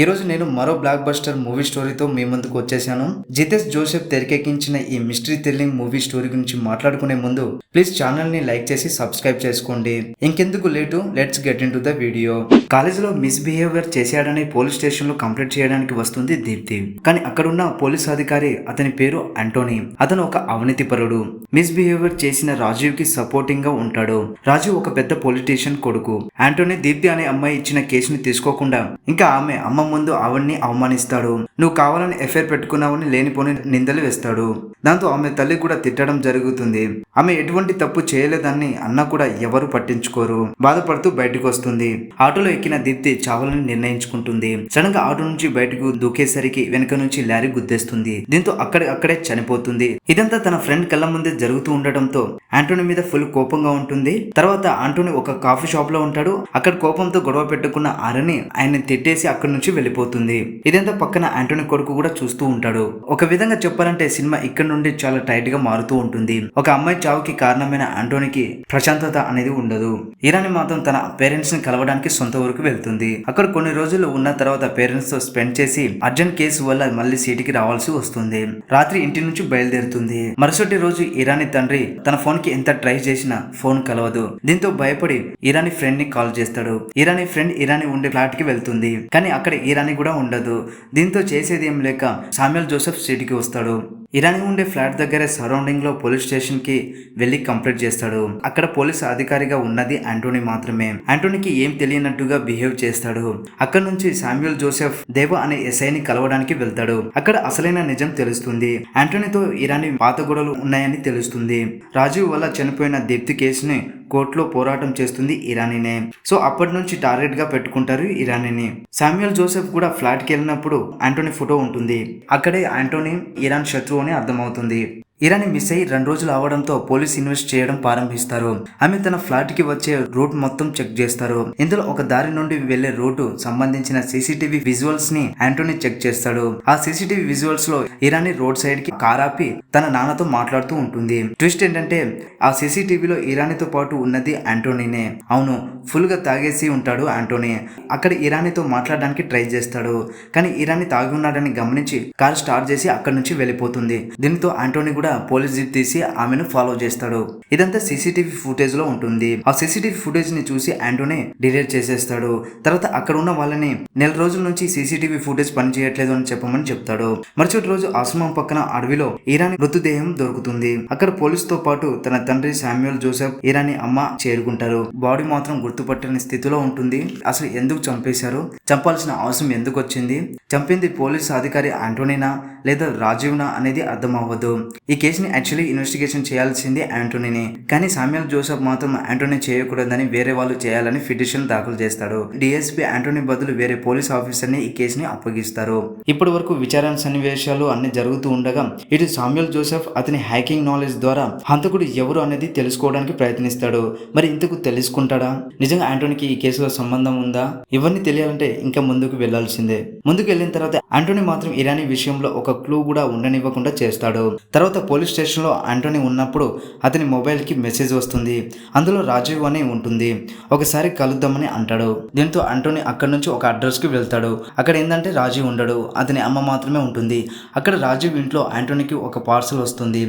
ఈ రోజు నేను మరో బ్లాక్ బస్టర్ మూవీ స్టోరీతో మీ ముందుకు వచ్చేసాను. జితేష్ జోసెఫ్ తెరకెక్కించిన ఈ మిస్టరీ థ్రిల్లింగ్ మూవీ స్టోరీ గురించి మాట్లాడుకునే ముందు ప్లీజ్ ఛానల్ ని లైక్ చేసి సబ్స్క్రైబ్ చేసుకోండి. ఇంకెందుకు late, let's get in to the video. కాలేజీలో మిస్బిహేవియర్ చేశాడని పోలీస్ స్టేషన్ లో కంప్లైంట్ చేయడానికి వస్తుంది దీప్తి. కానీ అక్కడున్న పోలీస్ అధికారి అతని పేరు ఆంటోనీ. అతను ఒక అవినీతి పరుడు. మిస్బిహేవియర్ చేసిన రాజీవ్ కి సపోర్టింగ్ గా ఉంటాడు. రాజీవ్ ఒక పెద్ద పొలిటీషియన్ కొడుకు. ఆంటోనీ దీప్తి అనే అమ్మాయి ఇచ్చిన కేసుని తీసుకోకుండా ఇంకా ఆమె అమ్మ ముందు ఆవిడ్ని అవమానిస్తాడు. నువ్వు కావాలని ఎఫ్ఐఆర్ పెట్టుకున్నావని లేనిపోని నిందలు వేస్తాడు. దాంతో ఆమె తల్లి కూడా తిట్టడం జరుగుతుంది. ఆమె ఎటువంటి తప్పు చేయలేదని అన్నా కూడా ఎవరు పట్టించుకోరు. బాధపడుతూ బయటకు వస్తుంది. ఆటోలో ఎక్కిన దీప్తి చావాలని నిర్ణయించుకుంటుంది. సడన్ గా ఆటో నుంచి బయటకు దూకేసరికి వెనక నుంచి లారీ గుద్దేస్తుంది. దీంతో అక్కడే చనిపోతుంది. ఇదంతా తన ఫ్రెండ్ కళ్ళ ముందే జరుగుతూ ఉండటంతో ఆంటోనీ మీద ఫుల్ కోపంగా ఉంటుంది. తర్వాత ఆంటోనీ ఒక కాఫీ షాప్ లో ఉంటాడు. అక్కడ కోపంతో గొడవ పెట్టుకున్న ఆరని ఆయన తిట్టేసి అక్కడి నుంచి వెళ్ళిపోతుంది. ఇదంతా పక్కన ఆంటోనీ కొడుకు కూడా చూస్తూ ఉంటాడు. ఒక విధంగా చెప్పాలంటే సినిమా ఇక్కడ నుండి చాలా టైట్ గా మారుతూ ఉంటుంది. ఒక అమ్మాయి చావుకి కారణమైన ఆంటోనీకి ప్రశాంతత అనేది ఉండదు. ఇరానీ మాత్రం తన పేరెంట్స్ ని కలవడానికి సొంత ఊరికి వెళ్తుంది. అక్కడ కొన్ని రోజులు ఉన్న తర్వాత పేరెంట్స్ తో స్పెండ్ చేసి అర్జెంట్ కేసు వల్ల మళ్ళీ సిటీకి రావాల్సి వస్తుంది. రాత్రి ఇంటి నుంచి బయలుదేరుతుంది. మరుసటి రోజు ఇరానీ తండ్రి తన ఫోన్ కి ఎంత ట్రై చేసినా ఫోన్ కలవదు. దీంతో భయపడి ఇరానీ ఫ్రెండ్ ని కాల్ చేస్తాడు. ఇరానీ ఫ్రెండ్ ఇరానీ ఉండే ఫ్లాట్ కి వెళ్తుంది. కానీ అక్కడ ఇరానీ కూడా ఉండదు. దీంతో చేసేది ఏం లేక శామ్యూల్ జోసెఫ్ సిటీకి వస్తాడు. ఇరానీ ఉండే ఫ్లాట్ దగ్గర సరౌండింగ్ లో పోలీస్ స్టేషన్ కి వెళ్లి కంప్లైంట్ చేస్తాడు. అక్కడ పోలీస్ అధికారిగా ఉన్నది ఆంటోనీ మాత్రమే. ఆంటోనీకి ఏం తెలియనట్టుగా బిహేవ్ చేస్తాడు. అక్కడ నుంచి శామ్యూల్ జోసెఫ్ దేవ అనే ఎస్ఐని కలవడానికి వెళ్తాడు. అక్కడ అసలైన నిజం తెలుస్తుంది. ఆంటోనీతో ఇరానీ పాత గొడవలు ఉన్నాయని తెలుస్తుంది. రాజీవ్ వల్ల చనిపోయిన దీప్తి కేసుని కోర్టులో పోరాటం చేస్తుంది ఇరానీనే. సో అప్పటి నుంచి టార్గెట్ గా పెట్టుకుంటారు ఇరానీని. శామ్యూల్ జోసెఫ్ కూడా ఫ్లాట్ కి వెళ్ళినప్పుడు ఆంటోనీ ఫోటో ఉంటుంది. అక్కడే ఆంటోనీ ఇరాన్ శత్రువు అని అర్థమవుతుంది. ఇరానీ మిస్ అయ్యి 2 రోజులు అవడంతో పోలీస్ ఇన్వెస్ట్ చేయడం ప్రారంభిస్తారు. ఆమె తన ఫ్లాట్ కి వచ్చే రూట్ మొత్తం చెక్ చేస్తారు. ఇందులో ఒక దారి నుండి వెళ్లే రూటు సంబంధించిన సీసీటీవీ విజువల్స్ ని ఆంటోనీ చెక్ చేస్తాడు. ఆ సీసీటీవీ విజువల్స్ లో ఇరానీ రోడ్ సైడ్ కి కార్ ఆపి తన నాన్నతో మాట్లాడుతూ ఉంటుంది. ట్విస్ట్ ఏంటంటే ఆ సీసీటీవీలో ఇరానీతో పాటు ఉన్నది ఆంటోనీనే. అవును, ఫుల్ గా తాగేసి ఉంటాడు ఆంటోనీ. అక్కడ ఇరానీతో మాట్లాడడానికి ట్రై చేస్తాడు. కానీ ఇరానీ తాగి ఉన్నాడని గమనించి కార్ స్టార్ట్ చేసి అక్కడి నుంచి వెళ్ళిపోతుంది. దీంతో ఆంటోనీ కూడా పోలీస్ జీప్ తీసి ఆమెను ఫాలో చేస్తాడు. ఇదంతా సీసీటీవీ ఫుటేజ్ లో ఉంటుంది. ఆ సీసీటీవీ ఫుటేజ్ ని చూసి ఆంటోనీ డిలీట్ చేసేస్తాడు. తర్వాత అక్కడ ఉన్న వాళ్ళని 4 రోజుల నుంచి సీసీటీవీ ఫుటేజ్ పని చేయట్లేదు అని చెప్పమని చెప్తాడు. మరుసటి రోజు ఆశ్రమం పక్కన అడవిలో ఇరానీ మృతదేహం దొరుకుతుంది. అక్కడ పోలీస్ తో పాటు తన తండ్రి శామ్యూల్ జోసెఫ్, ఇరానీ అమ్మ చేరుకుంటారు. బాడీ మాత్రం గుర్తుపట్టని స్థితిలో ఉంటుంది. అసలు ఎందుకు చంపేశారు, చంపాల్సిన అవసరం ఎందుకు వచ్చింది, చంపింది పోలీస్ అధికారి ఆంటోనీనా లేదా రాజీవ్నా అనేది అర్థం అవ్వదు. ఈ కేసుని యాక్చువల్లీ ఇన్వెస్టిగేషన్ చేయాల్సింది ఆంటోనీని. కానీ శామ్యూల్ జోసెఫ్ మాత్రం ఆంటోనీ చేయకూడదని వేరే వాళ్ళు చేయాలని పిటిషన్ దాఖలు చేస్తాడు. డిఎస్పీ ఆంటోనీ బదులు వేరే పోలీస్ ఆఫీసర్ ని ఈ కేసుని అప్పగిస్తారు. ఇప్పటి వరకు విచారణ సన్నివేశాలు అన్ని జరుగుతూ ఉండగా ఇటు శామ్యూల్ జోసెఫ్ అతని హ్యాకింగ్ నాలెడ్జ్ ద్వారా హంతకుడు ఎవరు అనేది తెలుసుకోవడానికి ప్రయత్నిస్తాడు. మరి ఇంతకు తెలుసుకుంటాడా? నిజంగా ఆంటోనీకి ఈ కేసులో సంబంధం ఉందా? ఇవన్నీ తెలియాలంటే ఇంకా ముందుకు వెళ్లాల్సిందే. ముందుకు వెళ్ళిన తర్వాత ఆంటోనీ మాత్రం ఇరానీ విషయంలో ఒక క్లూ కూడా ఉండనివ్వకుండా చేస్తాడు. తర్వాత పోలీస్ స్టేషన్ లో ఆంటోనీ ఉన్నప్పుడు అతని మొబైల్ కి మెసేజ్ వస్తుంది. అందులో రాజీవ్ అని ఉంటుంది. ఒకసారి కలుద్దామని అంటాడు. దీంతో ఆంటోనీ అక్కడ నుంచి ఒక అడ్రస్ కి వెళ్తాడు. అక్కడ ఏంటంటే రాజీవ్ ఉండడు, అతని అమ్మ మాత్రమే ఉంటుంది. అక్కడ రాజీవ్ ఇంట్లో ఆంటోనీకి ఒక పార్సల్ వస్తుంది.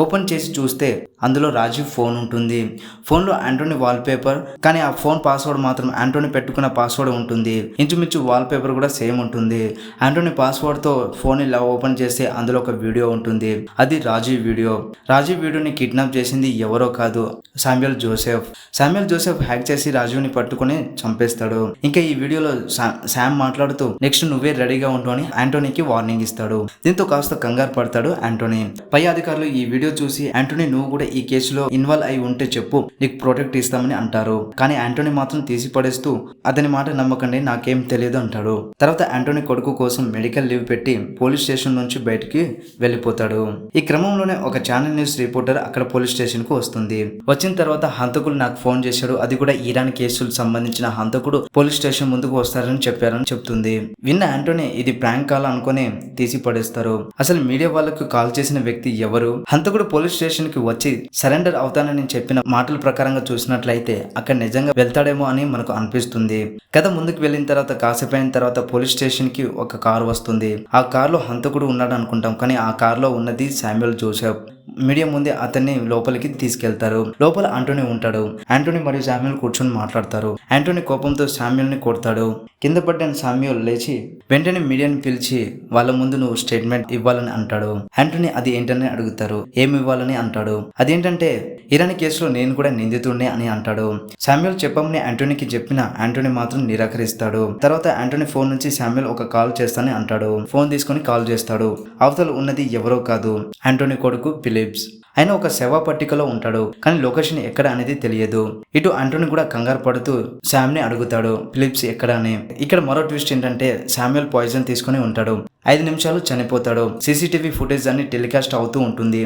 ఓపెన్ చేసి చూస్తే అందులో రాజీవ్ ఫోన్ ఉంటుంది. ఫోన్ లో ఆంటోనీ వాల్ పేపర్, కానీ ఆ ఫోన్ పాస్వర్డ్ మాత్రం ఆంటోనీ పెట్టుకున్న పాస్వర్డ్ ఉంటుంది. ఇంచుమించు వాల్ పేపర్ కూడా సేమ్ ఉంటుంది. ఆంటోనీ పాస్వర్డ్ తో ఫోన్ ఇలా ఓపెన్ చేస్తే అందులో ఒక వీడియో ఉంటుంది. అది రాజీవ్ వీడియో. రాజీవ్ వీడియోని కిడ్నాప్ చేసింది ఎవరో కాదు, Samuel Joseph. Samuel Joseph hack చేసి రాజీవ్ని పట్టుకుని చంపేస్తాడు. ఇంకా ఈ వీడియోలో శామ్ మాట్లాడుతూ నెక్స్ట్ నువ్వే రెడీగా ఉంటూ అని ఆంటోనీకి వార్నింగ్ ఇస్తాడు. దీంతో కాస్త కంగారు పడతాడు ఆంటోనీ. పై అధికారులు ఈ వీడియో చూసి ఆంటోనీ నువ్వు కూడా ఈ కేసులో ఇన్వాల్వ్ అయి ఉంటే చెప్పు, నీకు ప్రొటెక్ట్ ఇస్తామని అంటారు. కానీ ఆంటోనీ మాత్రం తీసి పడేస్తూ అతని మాట నమ్మకండి, నాకేం తెలియదు అంటాడు. తర్వాత ఆంటోనీ కొడుకు కోసం మెడికల్ లీవ్ పెట్టి పోలీస్ స్టేషన్ నుంచి బయటికి వెళ్ళిపోతాడు. ఈ క్రమం క్రమంలోనే ఒక ఛానల్ న్యూస్ రిపోర్టర్ అక్కడ పోలీస్ స్టేషన్ కు వస్తుంది. వచ్చిన తర్వాత హంతకుడు నాకు ఫోన్ చేశాడు, అది కూడా ఇరాన్ కేసులకు సంబంధించిన హంతకుడు పోలీస్ స్టేషన్ ముందుకు వస్తారని చెప్పారని చెప్తుంది. విన్న ఆంటోనీ ఇది ప్రాంక్ కాల్ అనుకుని తీసి పడేస్తారు. అసలు మీడియా వాళ్ళకు కాల్ చేసిన వ్యక్తి ఎవరు, హంతకుడు పోలీస్ స్టేషన్ కి వచ్చి సరెండర్ అవుతానని చెప్పిన మాటల ప్రకారంగా చూసినట్లయితే అక్కడ నిజంగా వెళ్తాడేమో అని మనకు అనిపిస్తుంది. కథ ముందుకు వెళ్ళిన తర్వాత కాసేపైన తర్వాత పోలీస్ స్టేషన్ కి ఒక కారు వస్తుంది. ఆ కారులో హంతకుడు ఉన్నాడు అనుకుంటాం, కానీ ఆ కారులో ఉన్నది శామ్యూల్ జోసెఫ్. మీడియా ముందే అతన్ని లోపలికి తీసుకెళ్తారు. లోపల ఆంటోనీ ఉంటాడు. ఆంటోనీ మరియు శామ్యూల్ కూర్చొని మాట్లాడతారు. ఆంటోనీ కోపంతో శామ్యూల్ ని కొడతాడు. కింద పడ్డ శామ్యూల్ లేచి వెంటనే మీడియాని పిలిచి వాళ్ళ ముందు నువ్వు స్టేట్మెంట్ ఇవ్వాలని అంటాడు. ఆంటోనీ అది ఏంటని అడుగుతారు. ఏమి ఇవ్వాలని అంటాడు. అదేంటంటే ఇరాన్ కేసులో నేను కూడా నిందితుడినే అని అంటాడు. శామ్యూల్ చెప్పమని ఆంటోనీకి చెప్పిన ఆంటోనీ మాత్రం నిరాకరిస్తాడు. తర్వాత ఆంటోనీ ఫోన్ నుంచి శామ్యూల్ ఒక కాల్ చేస్తానని అంటాడు. ఫోన్ తీసుకుని కాల్ చేస్తాడు. అవతల ఉన్నది ఎవరో కాదు, ఆంటోనీ కొడుకు ఫిలిప్స్. ఆయన ఒక శవ పట్టికలో ఉంటాడు, కానీ లొకేషన్ ఎక్కడ అనేది తెలియదు. ఇటు ఆంటోనీ కూడా కంగారు పడుతూ శామ్ ని అడుగుతాడు ఫిలిప్స్ ఎక్కడ అని. ఇక్కడ మరో ట్విస్ట్ ఏంటంటే శామ్యూల్ పాయిజన్ తీసుకుని ఉంటాడు. 5 నిమిషాలు చనిపోతాడు. సీసీటీవీ ఫుటేజ్ అన్ని టెలికాస్ట్ అవుతూ ఉంటుంది.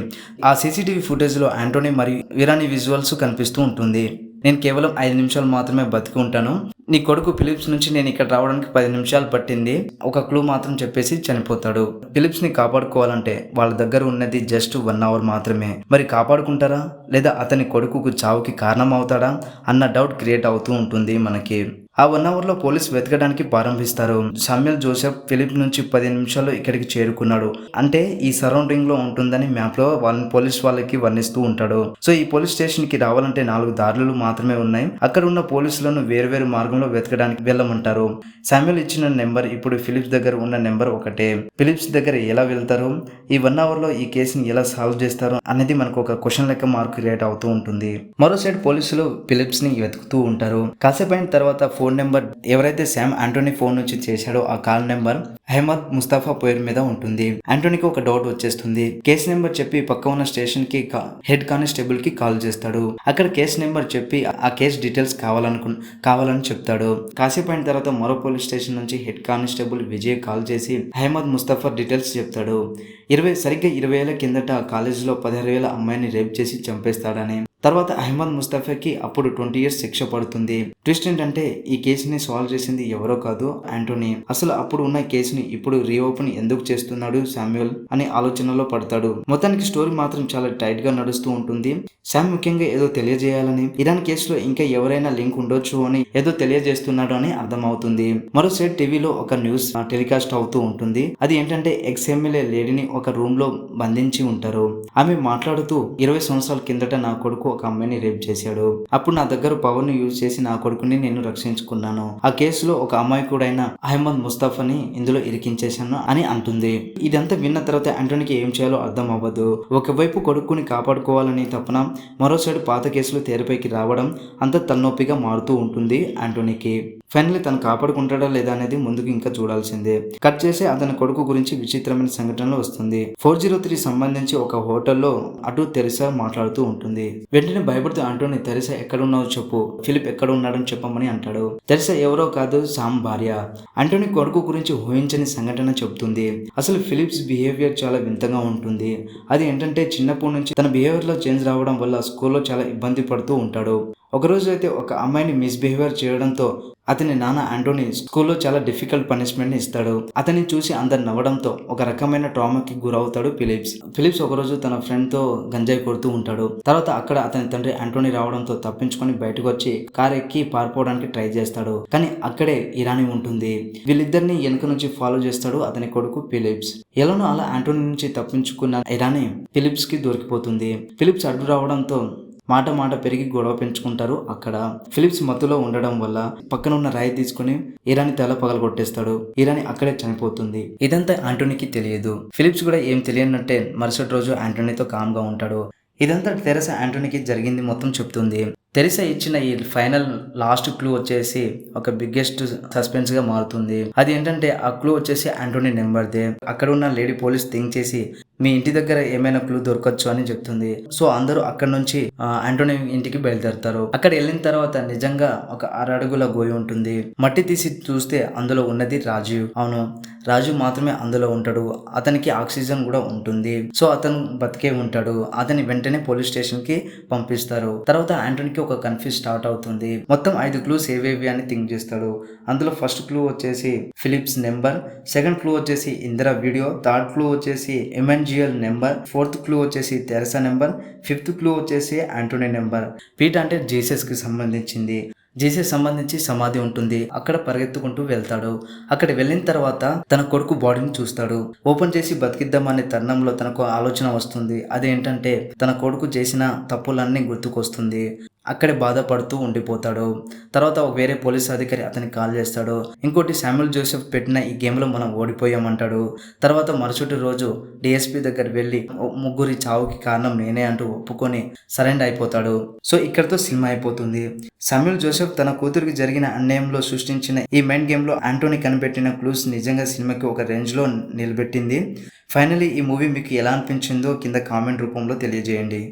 ఆ సీసీటీవీ ఫుటేజ్ లో ఆంటోనీ మరియు ఇరానీ విజువల్స్ కనిపిస్తూ ఉంటుంది. నేను కేవలం 5 నిమిషాలు మాత్రమే బతికి ఉంటాను. నీ కొడుకు ఫిలిప్స్ నుంచి నేను ఇక్కడ రావడానికి 10 నిమిషాలు పట్టింది. ఒక క్లూ మాత్రం చెప్పేసి చనిపోతాడు. ఫిలిప్స్ ని కాపాడుకోవాలంటే వాళ్ళ దగ్గర ఉన్నది జస్ట్ 1 అవర్ మాత్రమే. మరి కాపాడుకుంటారా లేదా అతని కొడుకుకు చావుకి కారణం అవుతాడా అన్న డౌట్ క్రియేట్ అవుతూ ఉంటుంది మనకి. ఆ 1 అవర్ లో పోలీసు వెతకడానికి ప్రారంభిస్తారు. శామ్యూల్ జోసెఫ్ ఫిలిప్ నుంచి 10 నిమిషాల్లో ఇక్కడికి చేరుకున్నాడు అంటే ఈ సరౌండింగ్ లో ఉంటుందని మ్యాప్ లో పోలీస్ వాళ్ళకి వర్ణిస్తూ ఉంటాడు. సో ఈ పోలీస్ స్టేషన్ కి రావాలంటే 4 దారులు మాత్రమే ఉన్నాయి. అక్కడ ఉన్న పోలీసులను వేరు మార్గంలో వెతకడానికి వెళ్ళమంటారు. శామ్యూల్ ఇచ్చిన నెంబర్ ఇప్పుడు ఫిలిప్స్ దగ్గర ఉన్న నెంబర్ ఒకటే. ఫిలిప్స్ దగ్గర ఎలా వెళ్తారు, ఈ 1 అవర్ లో ఈ కేసుని ఎలా సాల్వ్ చేస్తారు అనేది మనకు ఒక క్వశ్చన్ లెక్క మార్క్ క్రియేట్ అవుతూ ఉంటుంది. మరో సైడ్ పోలీసులు ఫిలిప్స్ ని వెతుకుతూ ఉంటారు. కాసేపైన తర్వాత ఫోన్ నెంబర్ ఎవరైతే శామ్ ఆంటోనీ ఫోన్ నుంచి చేశాడో ఆ కాల్ నెంబర్ అహ్మద్ ముస్తఫా పేరు మీద ఉంటుంది. ఆంటోనీకి ఒక డౌట్ వచ్చేస్తుంది. కేసు నెంబర్ చెప్పి పక్క ఉన్న స్టేషన్ కి హెడ్ కానిస్టేబుల్ కి కాల్ చేస్తాడు. అక్కడ కేసు నెంబర్ చెప్పి ఆ కేసు డీటెయిల్స్ కావాలని చెప్తాడు. కాసేపు అయిన తర్వాత మరో పోలీస్ స్టేషన్ నుంచి హెడ్ కానిస్టేబుల్ విజయ్ కాల్ చేసి అహ్మద్ ముస్తఫా డీటెయిల్స్ చెప్తాడు. సరిగ్గా 20 ఏళ్ల కిందట కాలేజీలో 16 ఏళ్ల అమ్మాయిని రేప్ చేసి చంపేస్తాడని. తర్వాత అహ్మద్ ముస్తఫాకి అప్పుడు 20 ఇయర్స్ శిక్ష పడుతుంది. ట్విస్ట్ ఏంటంటే ఈ కేసుని సాల్వ్ చేసింది ఎవరో కాదు, ఆంటోనీ. అసలు అప్పుడు ఉన్న కేసుని ఇప్పుడు రీఓపెన్ ఎందుకు చేస్తున్నాడు శామ్యూల్ అని ఆలోచనలో పడతాడు. మొత్తానికి స్టోరీ మాత్రం చాలా టైట్ గా నడుస్తూ ఉంటుంది. శామ్ ముఖ్యంగా ఏదో తెలియజేయాలని, ఇరాన్ కేసులో ఇంకా ఎవరైనా లింక్ ఉండొచ్చు అని ఏదో తెలియజేస్తున్నాడు అని అర్థమవుతుంది. మరో సైడ్ టీవీలో ఒక న్యూస్ టెలికాస్ట్ అవుతూ ఉంటుంది. అది ఏంటంటే ఎక్స్ఎమ్మెల్యే లేడీని ఒక రూమ్ లో బంధించి ఉంటారు. ఆమె మాట్లాడుతూ 20 సంవత్సరాల కిందట నా కొడుకు ఒక అమ్మాయిని రేప్ చేశాడు. అప్పుడు నా దగ్గర పవర్ ను యూజ్ చేసి నా కొడుకుని నేను రక్షించుకున్నాను. ఆ కేసులో ఒక అమాయకుడైన అహ్మద్ ముస్తఫాని ఇందులో ఇరికించేశాను అని అంటుంది. ఇదంతా విన్న తర్వాత ఆంటోనీకి ఏం చేయాలో అర్థం అవ్వదు. ఒకవైపు కొడుకుని కాపాడుకోవాలని తపన, మరో సైడ్ పాత కేసులు తెరపైకి రావడం అంత తలనొప్పిగా మారుతూ ఉంటుంది ఆంటోనీకి. ఫైనల్లీ తను కాపాడుకుంటాడా లేదా అనేది ముందుకు ఇంకా చూడాల్సిందే. కట్ చేసి అతని కొడుకు గురించి విచిత్రమైన సంఘటనలు వస్తుంది. 403 సంబంధించి ఒక హోటల్లో అటు తెరిసా మాట్లాడుతూ ఉంటుంది. వెంటనే భయపడుతూ ఆంటోనీ తెరిసా ఎక్కడున్నావో చెప్పు, ఫిలిప్ ఎక్కడ ఉన్నాడని చెప్పమని అంటాడు. తెరిసా ఎవరో కాదు, సామ్ భార్య. ఆంటోనీ కొడుకు గురించి ఊహించని సంఘటన చెప్తుంది. అసలు ఫిలిప్స్ బిహేవియర్ చాలా వింతగా ఉంటుంది. అది ఏంటంటే చిన్నప్పటి నుంచి తన బిహేవియర్ లో చేంజ్ రావడం వల్ల స్కూల్లో చాలా ఇబ్బంది పడుతూ ఉంటాడు. ఒకరోజు అయితే ఒక అమ్మాయిని మిస్బిహేవియర్ చేయడంతో అతని నాన్న ఆంటోనీ స్కూల్లో చాలా డిఫికల్ట్ పనిష్మెంట్ ఇస్తాడు. అతన్ని చూసి అందరు నవ్వడంతో ఒక రకమైన ట్రామాకి గురవుతాడు ఫిలిప్స్ ఒకరోజు తన ఫ్రెండ్ తో గంజాయి కొడుతూ ఉంటాడు. తర్వాత అక్కడ అతని తండ్రి ఆంటోనీ రావడంతో తప్పించుకొని బయటకు వచ్చి కార్ ఎక్కి పారిపోవడానికి ట్రై చేస్తాడు. కానీ అక్కడే ఇరానీ ఉంటుంది. వీళ్ళిద్దరిని వెనుక నుంచి ఫాలో చేస్తాడు అతని కొడుకు ఫిలిప్స్. ఎలానో అలా ఆంటోనీ నుంచి తప్పించుకున్న ఇరానీ ఫిలిప్స్ కి దొరికిపోతుంది. ఫిలిప్స్ అడ్డు రావడంతో మాట పెరిగి గొడవ పెంచుకుంటారు. అక్కడ ఫిలిప్స్ మత్తులో ఉండడం వల్ల పక్కన ఉన్న రాయి తీసుకుని ఇరానీ తల పగలగొట్టేస్తాడు. ఇరానీ అక్కడే చనిపోతుంది. ఇదంతా ఆంటోనీకి తెలియదు. ఫిలిప్స్ కూడా ఏం తెలియనట్టే మరుసటి రోజు ఆంటోనీతో కామ్ గా ఉంటాడు. ఇదంతా తెరెసా ఆంటోనీకి జరిగింది మొత్తం చెప్తుంది. తెరిసా ఇచ్చిన ఈ ఫైనల్ లాస్ట్ క్లూ వచ్చేసి ఒక బిగ్గెస్ట్ సస్పెన్స్ గా మారుతుంది. అది ఏంటంటే ఆ క్లూ వచ్చేసి ఆంటోనీ నెంబర్దే. అక్కడ ఉన్న లేడీ పోలీస్ థింక్ చేసి మీ ఇంటి దగ్గర ఏమైనా క్లూ దొరకచ్చు అని చెప్తుంది. సో అందరూ అక్కడ నుంచి ఆంటోనీ ఇంటికి బయలుదేరుతారు. అక్కడ వెళ్ళిన తర్వాత నిజంగా ఒక 6 అడుగుల గోయి ఉంటుంది. మట్టి తీసి చూస్తే అందులో ఉన్నది రాజీవ్. అవును, రాజు మాత్రమే అందులో ఉంటాడు. అతనికి ఆక్సిజన్ కూడా ఉంటుంది. సో అతను బతికే ఉంటాడు. అతని వెంటనే పోలీస్ స్టేషన్ కి పంపిస్తారు. తర్వాత ఆంటోనీకి ఒక కన్ఫ్యూజ్ స్టార్ట్ అవుతుంది. మొత్తం 5 క్లూస్ ఏవేవి అని థింక్ చేస్తాడు. అందులో ఫస్ట్ క్లూ వచ్చేసి ఫిలిప్స్ నెంబర్, సెకండ్ క్లూ వచ్చేసి ఇందిరా వీడియో, థర్డ్ క్లూ వచ్చేసి ఎమాన్యుయల్ నెంబర్, ఫోర్త్ క్లూ వచ్చేసి తెరసా నెంబర్, ఫిఫ్త్ క్లూ వచ్చేసి ఆంటోనీ నెంబర్. పీట్ అంటే జీసస్ కి సంబంధించింది. జీసస్ సంబంధించి సమాధి ఉంటుంది. అక్కడ పరిగెత్తుకుంటూ వెళ్తాడు. అక్కడ వెళ్ళిన తర్వాత తన కొడుకు బాడీని చూస్తాడు. ఓపెన్ చేసి బతికిద్దామనే తరుణంలో తనకు ఆలోచన వస్తుంది. అదేంటంటే తన కొడుకు చేసిన తప్పులన్నీ గుర్తుకొస్తుంది. అక్కడే బాధపడుతూ ఉండిపోతాడు. తర్వాత ఒక వేరే పోలీస్ అధికారి అతనికి కాల్ చేస్తాడు. ఇంకోటి శామ్యూల్ జోసెఫ్ పెట్టిన ఈ గేమ్లో మనం ఓడిపోయామంటాడు. తర్వాత మరుసటి రోజు డిఎస్పీ దగ్గర వెళ్ళి ముగ్గురి చావుకి కారణం నేనే అంటూ ఒప్పుకొని సరెండర్ అయిపోతాడు. సో ఇక్కడతో సినిమా అయిపోతుంది. శామ్యూల్ జోసెఫ్ తన కూతురికి జరిగిన అన్యాయంలో సృష్టించిన ఈ మైండ్ గేమ్లో ఆంటోనీ కనిపెట్టిన క్లూస్ నిజంగా సినిమాకి ఒక రేంజ్లో నిలబెట్టింది. ఫైనలీ ఈ మూవీ మీకు ఎలా అనిపించిందో కింద కామెంట్ రూపంలో తెలియజేయండి.